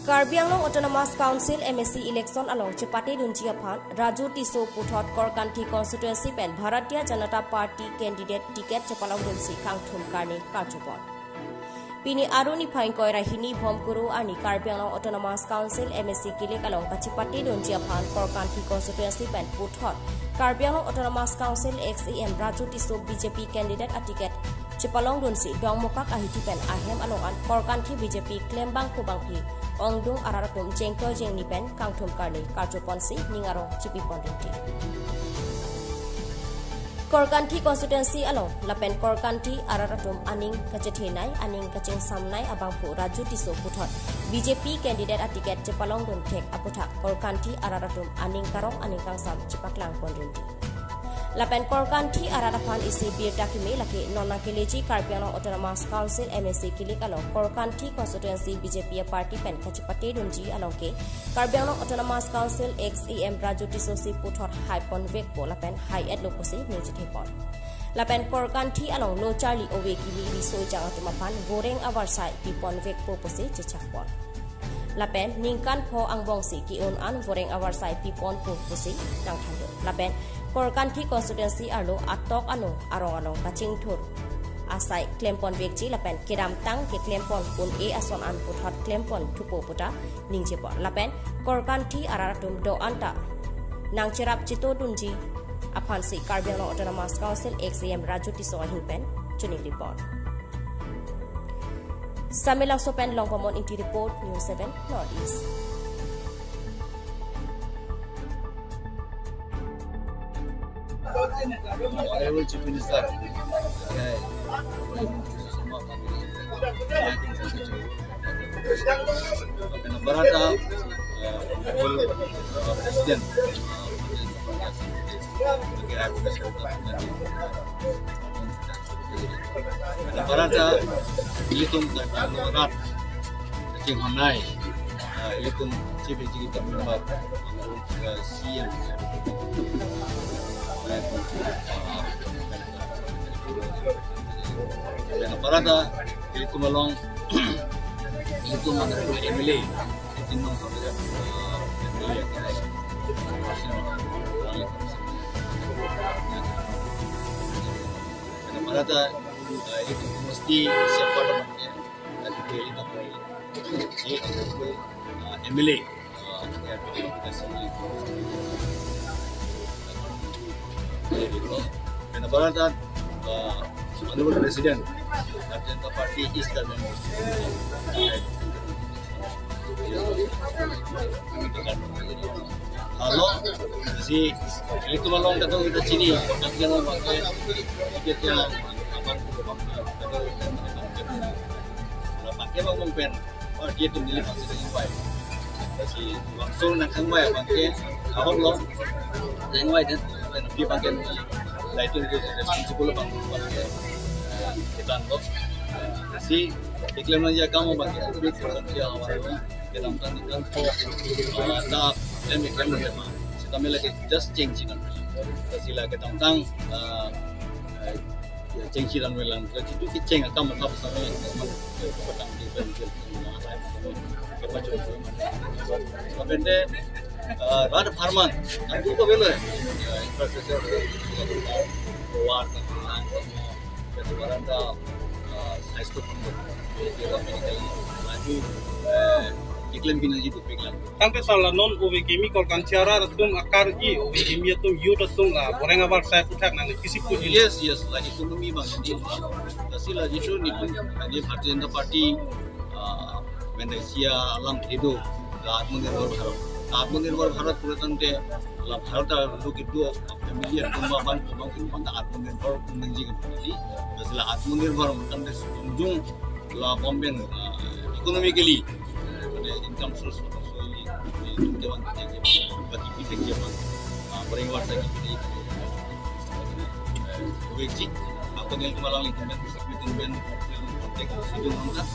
Karbi Anglong Autonomous Council MSC election along Chepate Dunjia Phan Raju Tiso Puthot Korkanthi constituency pen Bharatiya Janata Party candidate ticket Chepalong Dunsi Kangthum Karni Karjupon Pini Aruni Phain Koira Hini Bhomkuru Ani Karbi Anglong Autonomous Council MSC Kilik along Chepate Dunjia Phan Korkanthi constituency pen Puthot Karbi Anglong Autonomous Council XEM Raju Tiso BJP candidate a ticket Chepalong Dunsi Dongmokak Ahiti pen Ahem alongan Korkanthi BJP Klembang Kubangpi Ongdung Araratum Jengko Jengni pen Kangthum Karni Karjoponsi Ningaro Chipipon Rinti Korkanthi constituency along Lapen Korkanthi Araratum Aning Kachethenai Aning Kacheng Samnai Abangpu Raju Tiso Puthot BJP candidate a ticket Chepalong Dun Thek Aputhak Korkanthi Araratum Aning Karong Aning Kangsam Chipaklang Pon Rinti Lapen Korkanthi Ararapan isi birta kime laki nona keleji Karbi Anglong Autonomous Council MSC kilik along Korkanthi constituency BJP party pen Kachipate Dunji along ke Karbi Anglong Autonomous Council XEM Raju Tiso si Puthot Haipon Vekpo Lapen Hai at Loposi Nejithepon Lapen Korkanthi along Lo Charlie Owe kimi riso jangatumapan goreng awarsai pipon Vekpo posi Chichakpon Lapen ningkan po ang bongsi ki on an goreng awarsai pipon po posi nang thando Lapen Korkanthi constituency arlo atok ano arong anong kaching thur asai klempon vekji lapen kiram tang ke klempon kun e ason an puthot klempon thupo puta ningjepo lapen Korkanthi araratum do anta nang cherap chito dunji aphansi Karbi Anglong Autonomous Council XEM Raju Tiso hinpen chuni report Samela Sopen Longpomon inti report News 7 Northeast Honorable Chief Minister, Barata, President, Barata, Ilitum Rat, King Honai, Ilitum Chief Executive Member, CM. Barata itu melong itu mana MLA itu non Barata itu mesti siapa namanya nanti pilih itu MLA Barata Honorable President Janata Party is the member. Halo, si itu malong datang kita sini, jangan pakai tiket yang pakai bang mungkin, dia tu milih pakai dengan baik. Si langsung nak kembali pakai awak lo, dengan baik dan dia pakai. Lah itu responsible bang kita anggap si iklim aja kamu bagi duit kerja awalnya kita tandingkan tak demi iklim memang kita lagi just change kan sila kita tentang change dan melang jadi itu change akan menghapus sama yang petang di bentil kepada ada farman itu kok belum infrastruktur luar Barata Saisto Pondok kita medically maju iklim kinerja itu iklim. Tangke salah non OVKM Korkanthi Araratum akar i OVKM yatum yudatum lah orang awal saya putar nang kisi pun. Yes lah ekonomi bang jadi sila itu ni pun dia Bharatiya Janata Party Malaysia alam itu Atmanirbhar Bharat program te Bharat look itu familiar pembahasan pembangunan Atmanirbhar menjadi kembali sila Atmanirbhar macam des ujung la bomben economically income source ini dewan bagi kita jaman peringwar saya ini wajib apa yang kemalang itu kan itu ben konteks sidung angkat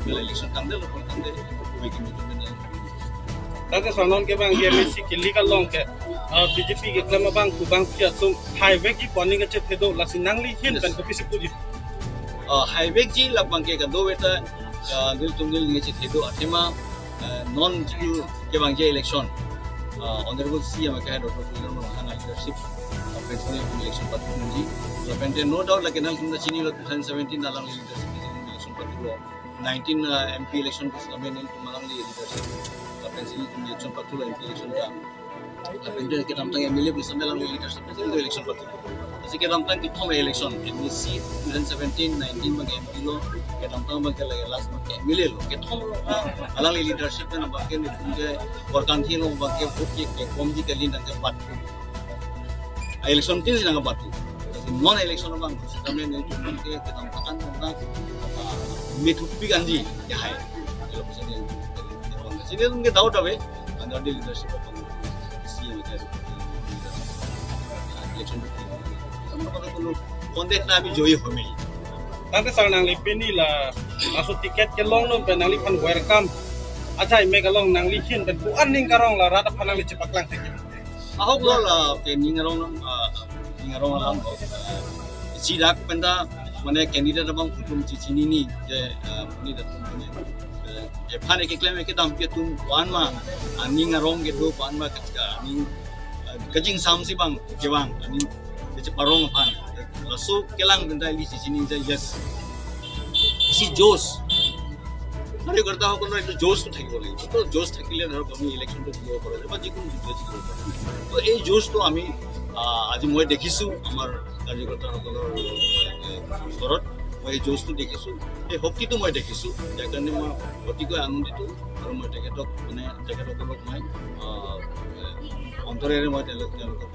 election tanggal lepas tanggal wajib itu benar. Tangke salah non ke bang MSC kilik along ke BJP ke klama bang kubang kia tum highway ki poning ke cetedo lasi nangli hin kan kopi sipuji. highway ji labang ke gado beta gil tunggil ngi cetedo atima non jiu kebangje election honorable CM ka Dr. Pujan Mohan leadership president election patungji lapente no doubt like nang tunda chini 2017 dalam leadership election patulo 19 MP election ko sabi nil tumangang leadership lapente election patulo MP election ka lapente kita tang MLA bisa dalam leadership itu election patulo kasi kita tang kita may election NEC 2017 19 bang MP lo kita tang bang lagi last bang MLA lo kita alang leadership na bagian itu Korkanti lo bagian vote ke komji kali nang pat election tin nang patu non election bang kami ni cuma kita tampakkan tentang metupi ganji ya hai kalau misalnya sini tu kita tahu dah anda di leadership apa si election sama kalau konten kami joy kami tante sang nang lipin ni lah masuk tiket ke long nom pen nang lipan welcome aja mega long nang lihin pen bukan ning karong lah rata panang licepak lang tek ahok lo lah ke ningarong lang sidak penda mana candidate abang kutum cicini ni je ni datum ni je phane ke claim ke dam ke tum wan ma ningarong ke do wan ma ketika ni kajing sam si bang ke bang ni je parong phan so kelang benda li cicini je yes si jos hari करता हो कोन जोश तो থাকিব লাগিব তো जोश থাকিলে ধৰ আমি ইলেকশন তো দিব পাৰো বা যিকোনো যুদ্ধ জিকিব তো এই जोश তো আমি আজি মই দেখিছো আমাৰ কাৰ্যকৰ্তাসকলৰ ওচৰত মই এই जोश তো দেখিছো এই শক্তিটো মই দেখিছো যাৰ কাৰণে মই অতিকৈ আনন্দিত আৰু মই তেখেতসকলক মই অন্তৰেৰে মই তেওঁলোকক